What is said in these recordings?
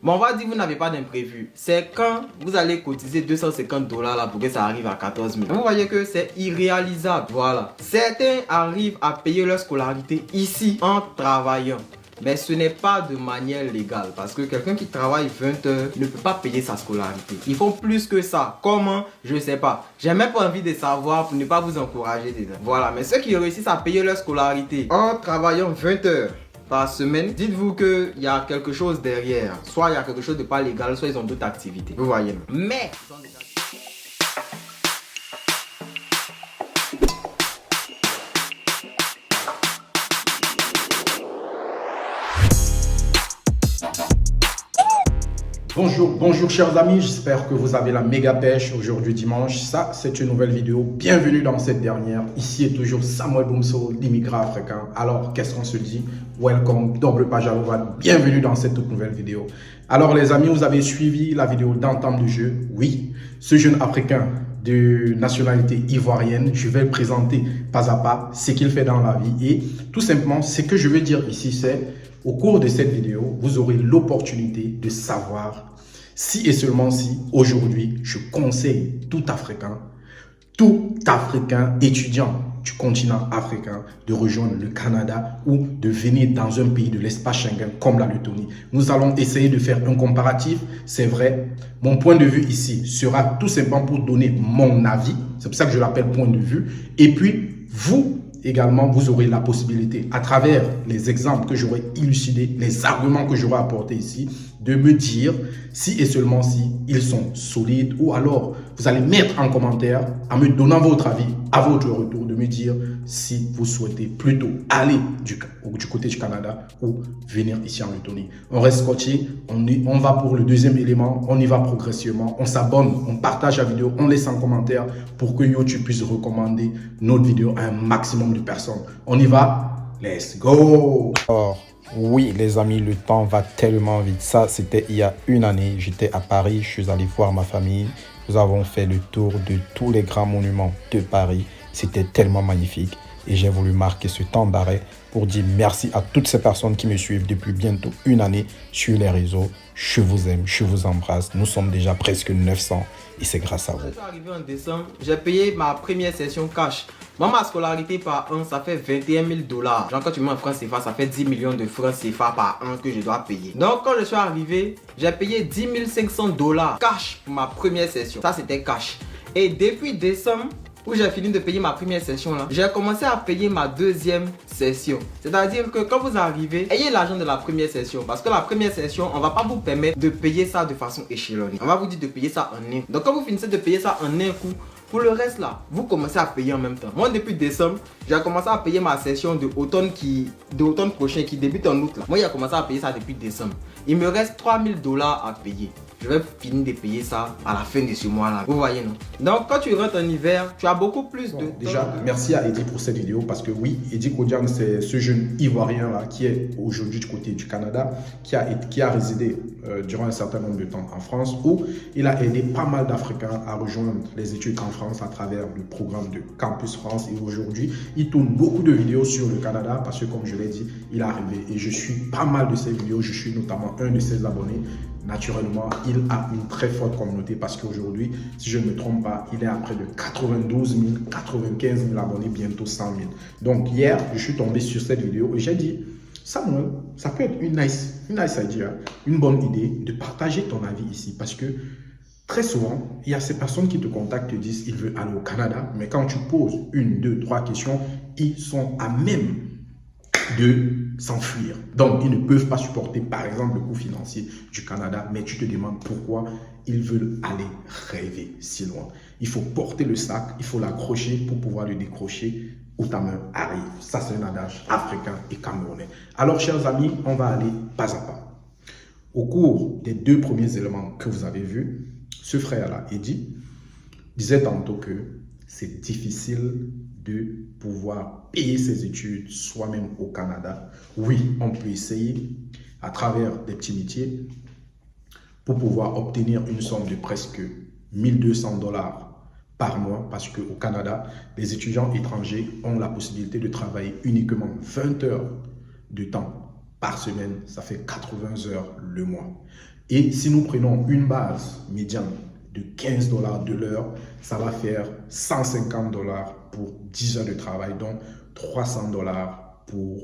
Bon, on va dire que vous n'avez pas d'imprévu. C'est quand vous allez cotiser 250 $ là pour que ça arrive à 14 000. Vous voyez que c'est irréalisable. Voilà. Certains arrivent à payer leur scolarité ici en travaillant. Mais ce n'est pas de manière légale. Parce que quelqu'un qui travaille 20 heures ne peut pas payer sa scolarité. Ils font plus que ça. Comment? Je ne sais pas. J'ai même pas envie de savoir pour ne pas vous encourager dedans. Voilà. Mais ceux qui réussissent à payer leur scolarité en travaillant 20 heures par semaine, dites-vous qu'il y a quelque chose derrière. Soit il y a quelque chose de pas légal, soit ils ont d'autres activités. Vous voyez. Mais Bonjour chers amis, j'espère que vous avez la méga pêche aujourd'hui dimanche. Ça, c'est une nouvelle vidéo. Bienvenue dans cette dernière. Ici est toujours Samuel Boumso, l'immigrant africain. Alors, qu'est-ce qu'on se dit? Welcome, double page à l'ouvert. Bienvenue dans cette toute nouvelle vidéo. Alors les amis, vous avez suivi la vidéo d'entame du jeu. Oui, ce jeune africain de nationalité ivoirienne, je vais le présenter pas à pas ce qu'il fait dans la vie. Et tout simplement, ce que je veux dire ici, c'est au cours de cette vidéo, vous aurez l'opportunité de savoir si et seulement si aujourd'hui, je conseille tout Africain étudiant du continent africain de rejoindre le Canada ou de venir dans un pays de l'espace Schengen comme la Lettonie. Nous allons essayer de faire un comparatif, c'est vrai. Mon point de vue ici sera tout simplement pour donner mon avis. C'est pour ça que je l'appelle point de vue. Et puis, vous également, vous aurez la possibilité, à travers les exemples que j'aurai élucidés, les arguments que j'aurai apportés ici, de me dire si et seulement si ils sont solides, ou alors vous allez mettre en commentaire en me donnant votre avis à votre retour, de me dire si vous souhaitez plutôt aller du côté du Canada ou venir ici en Lettonie. On reste scotché, on va pour le deuxième élément, on y va progressivement, on s'abonne, on partage la vidéo, on laisse en commentaire pour que YouTube puisse recommander notre vidéo à un maximum de personnes. On y va, let's go! Alors, oui les amis, le temps va tellement vite. Ça, c'était il y a une année. J'étais à Paris, je suis allé voir ma famille. Nous avons fait le tour de tous les grands monuments de Paris. C'était tellement magnifique. Et j'ai voulu marquer ce temps d'arrêt pour dire merci à toutes ces personnes qui me suivent depuis bientôt une année sur les réseaux. Je vous aime, je vous embrasse. Nous sommes déjà presque 900 et c'est grâce à vous. Je suis arrivé en décembre, j'ai payé ma première session cash. Moi, ma scolarité par an, ça fait 21 000 $. Genre, quand tu mets en francs CFA, ça fait 10 millions de francs CFA par an que je dois payer. Donc, quand je suis arrivé, j'ai payé 10 500 $ cash pour ma première session. Ça, c'était cash. Et depuis décembre, où j'ai fini de payer ma première session là, j'ai commencé à payer ma deuxième session. C'est-à-dire que quand vous arrivez, ayez l'argent de la première session. Parce que la première session, on va pas vous permettre de payer ça de façon échelonnée. On va vous dire de payer ça en un coup. Donc quand vous finissez de payer ça en un coup, pour le reste là, vous commencez à payer en même temps. Moi depuis décembre, j'ai commencé à payer ma session de automne prochain qui débute en août là. Moi j'ai commencé à payer ça depuis décembre. Il me reste 3 000 $ à payer. Je vais finir de payer ça à la fin de ce mois-là. Vous voyez, non? Donc, quand tu rentres en hiver, tu as beaucoup plus de... Déjà, merci à Eddie pour cette vidéo parce que oui, Eddie Kodiang, c'est ce jeune Ivoirien-là qui est aujourd'hui du côté du Canada, qui a résidé durant un certain nombre de temps en France, où il a aidé pas mal d'Africains à rejoindre les études en France à travers le programme de Campus France. Et aujourd'hui, il tourne beaucoup de vidéos sur le Canada parce que, comme je l'ai dit, il est arrivé et je suis pas mal de ses vidéos. Je suis notamment un de ses abonnés. Naturellement, il a une très forte communauté parce qu'aujourd'hui, si je ne me trompe pas, il est à près de 92 000, 95 000 abonnés, bientôt 100 000. Donc hier, je suis tombé sur cette vidéo et j'ai dit, Samuel, ça peut être une nice idea, une bonne idée de partager ton avis ici parce que très souvent, il y a ces personnes qui te contactent, te disent qu'ils veulent aller au Canada, mais quand tu poses une, deux, trois questions, ils sont à même de s'enfuir. Donc, ils ne peuvent pas supporter, par exemple, le coût financier du Canada, mais tu te demandes pourquoi ils veulent aller rêver si loin. Il faut porter le sac, il faut l'accrocher pour pouvoir le décrocher où ta main arrive. Ça, c'est un adage africain et camerounais. Alors, chers amis, on va aller pas à pas. Au cours des deux premiers éléments que vous avez vus, ce frère-là, Eddie, disait tantôt que c'est difficile de pouvoir payer ses études soi-même au Canada. Oui, on peut essayer à travers des petits métiers pour pouvoir obtenir une somme de presque 1 200 $ par mois parce qu'au Canada, les étudiants étrangers ont la possibilité de travailler uniquement 20 heures de temps par semaine. Ça fait 80 heures le mois. Et si nous prenons une base médiane de 15 $ de l'heure, ça va faire 150 $ pour 10 heures de travail, donc 300 $ pour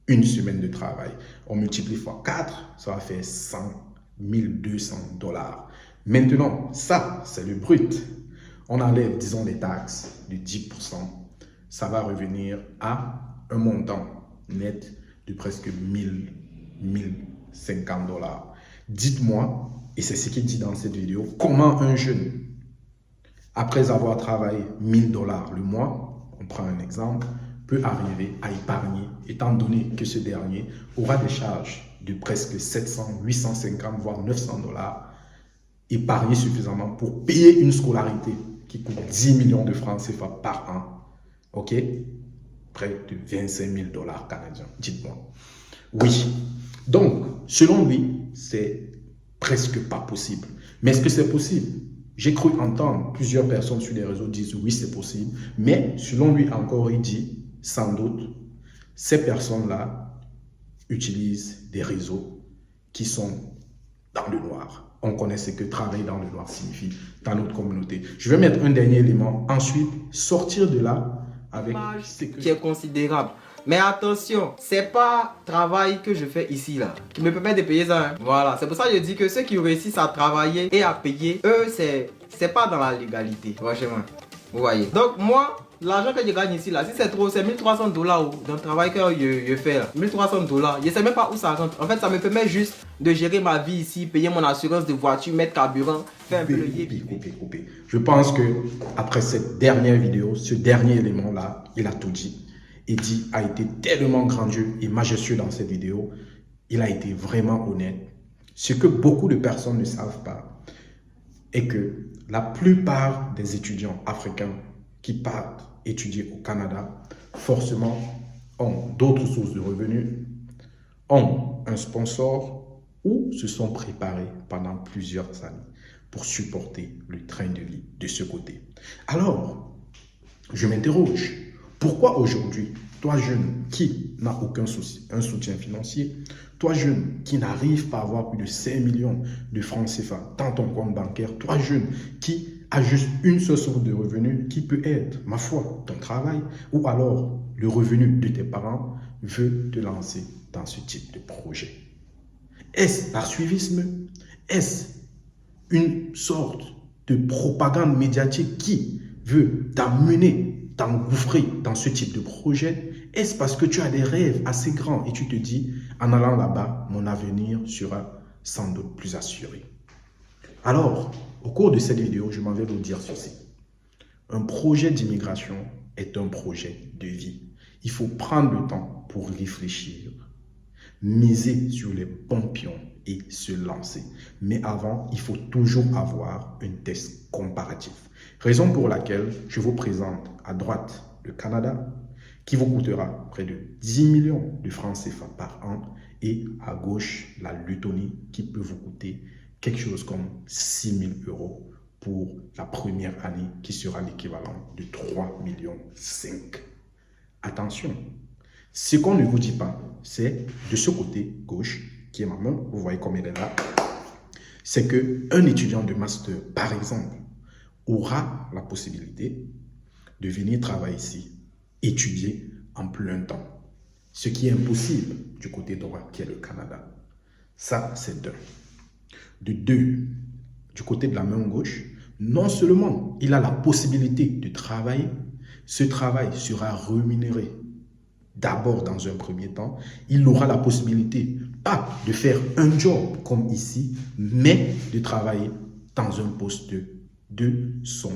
une semaine de travail. On multiplie fois 4, ça va faire 1200 $. Maintenant, ça, c'est le brut. On enlève, disons, les taxes de 10%. Ça va revenir à un montant net de presque 1050 $. Dites-moi, et c'est ce qu'il dit dans cette vidéo, comment un jeune, après avoir travaillé 1000 $ le mois, on prend un exemple, peut arriver à épargner, étant donné que ce dernier aura des charges de presque 700, 850, voire 900 $, épargner suffisamment pour payer une scolarité qui coûte 10 millions de francs CFA par an. OK? Près de 25 000 $ canadiens, dites-moi. Oui. Donc, selon lui, c'est presque pas possible. Mais est-ce que c'est possible? J'ai cru entendre plusieurs personnes sur les réseaux dire oui, c'est possible. Mais selon lui encore, il dit, sans doute, ces personnes-là utilisent des réseaux qui sont dans le noir. On connaît ce que travailler dans le noir signifie dans notre communauté. Je vais mettre un dernier élément. Ensuite, sortir de là avec ce qui est considérable. Mais attention, c'est pas travail que je fais ici là qui me permet de payer ça. Hein. Voilà, c'est pour ça que je dis que ceux qui réussissent à travailler et à payer, eux, c'est pas dans la légalité. Franchement, vous voyez. Donc moi, l'argent que je gagne ici là, si c'est trop, c'est 1300 $ dans le travail que je fais là. 1300 $. Je sais même pas où ça rentre. En fait, ça me permet juste de gérer ma vie ici, payer mon assurance de voiture, mettre carburant, faire un peu le yébi. Je pense que après cette dernière vidéo, ce dernier élément là, il a tout dit. Eddie a été tellement grandiose et majestueux dans cette vidéo. Il a été vraiment honnête. Ce que beaucoup de personnes ne savent pas est que la plupart des étudiants africains qui partent étudier au Canada, forcément, ont d'autres sources de revenus, ont un sponsor ou se sont préparés pendant plusieurs années pour supporter le train de vie de ce côté. Alors, je m'interroge. Pourquoi aujourd'hui, toi jeune qui n'a aucun souci, un soutien financier, toi jeune qui n'arrive pas à avoir plus de 5 millions de francs CFA dans ton compte bancaire, toi jeune qui a juste une seule source de revenus qui peut être, ma foi, ton travail ou alors le revenu de tes parents, veut te lancer dans ce type de projet? Est-ce par suivisme? Est-ce une sorte de propagande médiatique qui veut t'amener, t'engouffrer dans ce type de projet? Est-ce parce que tu as des rêves assez grands et tu te dis, en allant là-bas, mon avenir sera sans doute plus assuré? Alors, au cours de cette vidéo, je m'en vais vous dire ceci. Un projet d'immigration est un projet de vie. Il faut prendre le temps pour réfléchir, miser sur les bons pions et se lancer. Mais avant, il faut toujours avoir un test comparatif. Raison pour laquelle je vous présente à droite le Canada, qui vous coûtera près de 10 millions de francs CFA par an, et à gauche la Lettonie, qui peut vous coûter quelque chose comme 6 000 € pour la première année, qui sera l'équivalent de 3,5 millions. Attention, ce qu'on ne vous dit pas, c'est de ce côté gauche, qui est ma main, vous voyez comme elle est là, c'est qu'un étudiant de master, par exemple, aura la possibilité de venir travailler ici, étudier en plein temps. Ce qui est impossible du côté droit, qui est le Canada. Ça, c'est d'un. De deux, du côté de la main gauche, non seulement il a la possibilité de travailler, ce travail sera rémunéré d'abord dans un premier temps, il aura la possibilité, pas de faire un job comme ici, mais de travailler dans un poste de son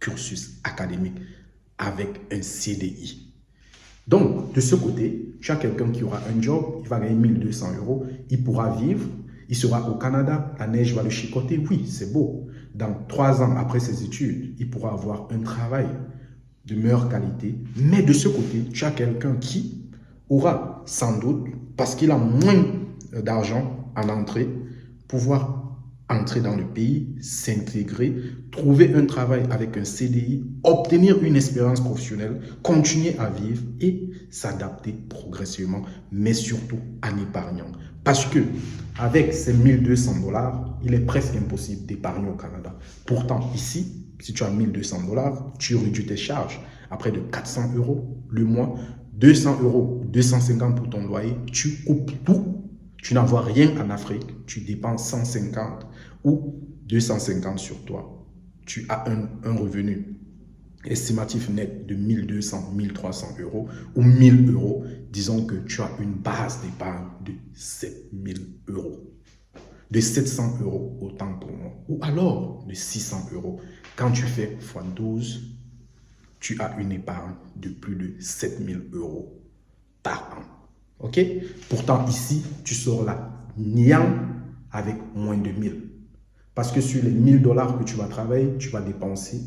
cursus académique avec un CDI. Donc, de ce côté, tu as quelqu'un qui aura un job, il va gagner 1200 €, il pourra vivre, il sera au Canada, la neige va le chicoter, oui, c'est beau. Dans 3 ans après ses études, il pourra avoir un travail de meilleure qualité. Mais de ce côté, tu as quelqu'un qui aura sans doute, parce qu'il a moins d'argent en entrée, pouvoir entrer dans le pays, s'intégrer, trouver un travail avec un CDI, obtenir une expérience professionnelle, continuer à vivre et s'adapter progressivement, mais surtout en épargnant. Parce que avec ces 1200 $, il est presque impossible d'épargner au Canada. Pourtant, ici, si tu as 1200 $, tu réduis tes charges à près de 400 € le mois, 200 €, 250 pour ton loyer, tu coupes tout. Tu n'envoies rien en Afrique, tu dépenses 150 ou 250 sur toi. Tu as un revenu estimatif net de 1200, 1300 € ou 1000 €. Disons que tu as une base d'épargne de 7000 €, de 700 € autant pour moi, ou alors de 600 €. Quand tu fais x12, tu as une épargne de plus de 7000 € par an. Ok? Pourtant, ici, tu sors là, niant avec moins de 1000. Parce que sur les 1000 $ que tu vas travailler, tu vas dépenser,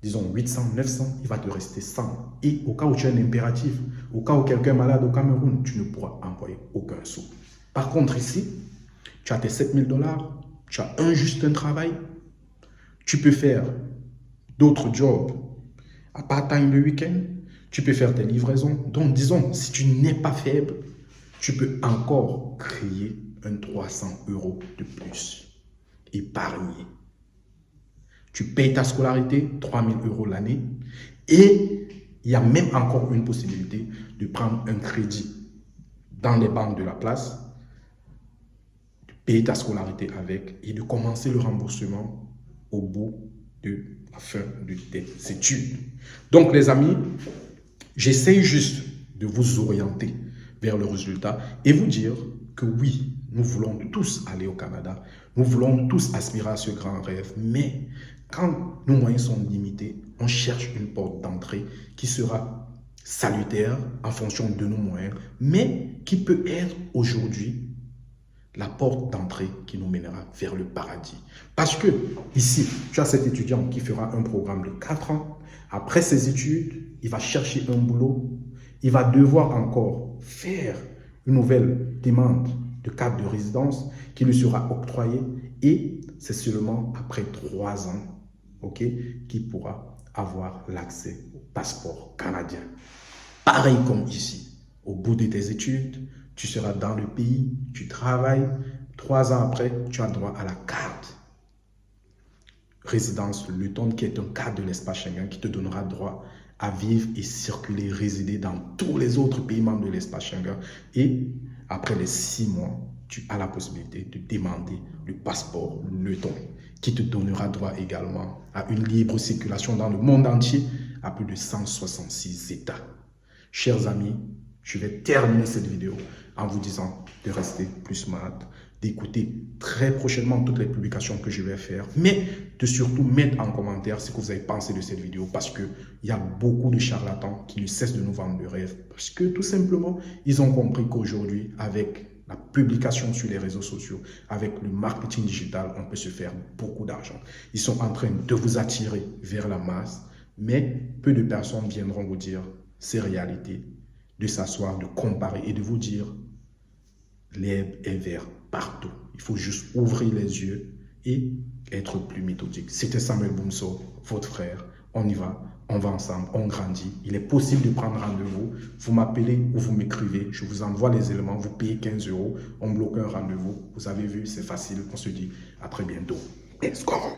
disons 800, 900, il va te rester 100. Et au cas où tu as un impératif, au cas où quelqu'un est malade au Cameroun, tu ne pourras envoyer aucun sou. Par contre, ici, tu as tes 7000 $, tu as juste un travail, tu peux faire d'autres jobs à part-time le week-end, tu peux faire tes livraisons. Donc, disons, si tu n'es pas faible, tu peux encore créer un 300 € de plus. Épargner. Tu payes ta scolarité, 3000 € l'année. Et il y a même encore une possibilité de prendre un crédit dans les banques de la place, de payer ta scolarité avec et de commencer le remboursement au bout de la fin de tes études. Donc, les amis, j'essaye juste de vous orienter vers le résultat et vous dire que oui, nous voulons tous aller au Canada, nous voulons tous aspirer à ce grand rêve, mais quand nos moyens sont limités, on cherche une porte d'entrée qui sera salutaire en fonction de nos moyens, mais qui peut être aujourd'hui la porte d'entrée qui nous mènera vers le paradis. Parce que ici, tu as cet étudiant qui fera un programme de 4 ans. Après ses études, il va chercher un boulot. Il va devoir encore faire une nouvelle demande de carte de résidence qui lui sera octroyée. Et c'est seulement après 3 ans, qu'il pourra avoir l'accès au passeport canadien. Pareil comme ici. Au bout de tes études, tu seras dans le pays, tu travailles. 3 ans après, tu as droit à la carte résidence Luton, qui est un cadre de l'espace Schengen qui te donnera droit à vivre et circuler, résider dans tous les autres pays membres de l'espace Schengen. Et après les 6 mois, tu as la possibilité de demander le passeport Luton, qui te donnera droit également à une libre circulation dans le monde entier à plus de 166 États. Chers amis, je vais terminer cette vidéo en vous disant de rester plus smart, d'écouter très prochainement toutes les publications que je vais faire, mais de surtout mettre en commentaire ce que vous avez pensé de cette vidéo, parce qu'il y a beaucoup de charlatans qui ne cessent de nous vendre le rêve, parce que tout simplement, ils ont compris qu'aujourd'hui, avec la publication sur les réseaux sociaux, avec le marketing digital, on peut se faire beaucoup d'argent. Ils sont en train de vous attirer vers la masse, mais peu de personnes viendront vous dire ces réalités, de s'asseoir, de comparer et de vous dire l'herbe est verte partout. Il faut juste ouvrir les yeux et être plus méthodique. C'était Samuel Boumso, votre frère. On y va, on va ensemble, on grandit. Il est possible de prendre rendez-vous. Vous m'appelez ou vous m'écrivez. Je vous envoie les éléments. Vous payez 15 €. On bloque un rendez-vous. Vous avez vu, c'est facile. On se dit à très bientôt. Let's go!